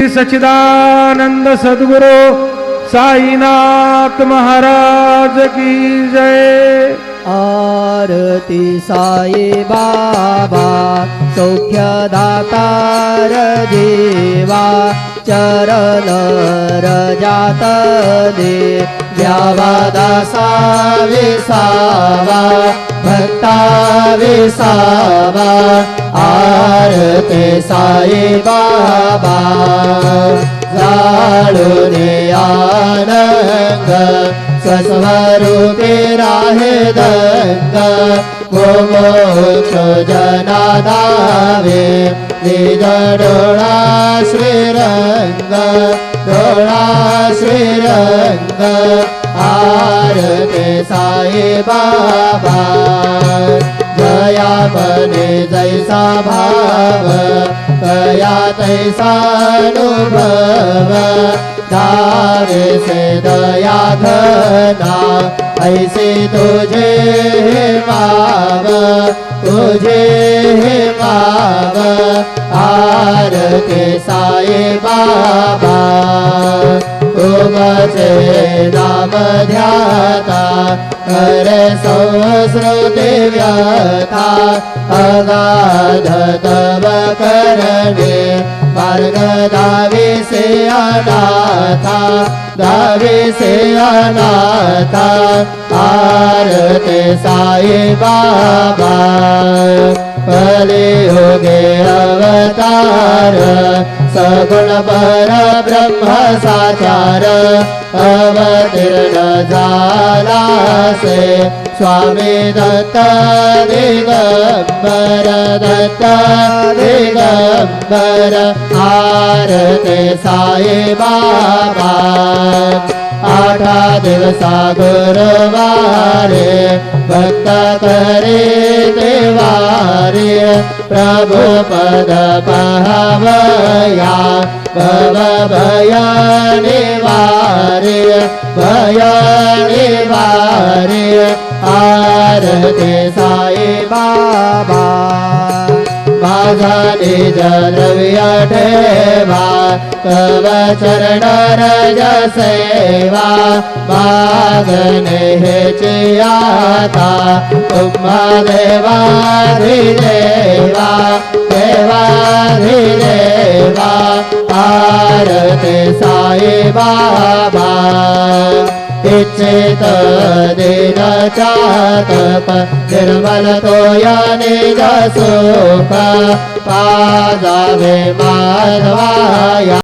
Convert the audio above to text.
सच्चिदानंद सद्गुरु साईनाथ महाराज की जय। आरती साई बाबा सौख्यदातार देवा चरण रजात दे द्यावा दासा विसावा भक्ता विसावा। आरती साई बाबा जाळून आनंद स्वस्वरूपे राहे दंग मोक्ष जना दावे निज डोळा श्रीरंग डोळा श्रीरंग। आरती साई बाबा जया मने जैसा भाव कया तैसा अनुभव दावे से दया घना ऐसे तुझे पाव तुझे पाव। आरती साई बाबा तुमचे नाम ध्याता कर संस्कृती व्यथा अगाध तव करणे मार्ग दावी से अनाथा दावी से अनाथा। आरती साई बाबा कलियुगे अवतार सगुण पर ब्रह्म साचार अवतीर्ण झाला से स्वामी दत्त दिगंबर दत्त दिगंबर। आरती साई बाबा आठा दिवसा गुरुवारे भक्त करे देवारे प्रभु पद पावया भव भय निवारे भय निवारे। आरती साई बाबा माझा निज द्रव्य ठेवा तव चरण रज सेवा मागणे हेची आता तुम्हा देवाधिदेवा देवाधिदेवा। आरती साई बाबा इच्छित दिन चातप निर्मल तोया निज सुख पाजावे माधवाया।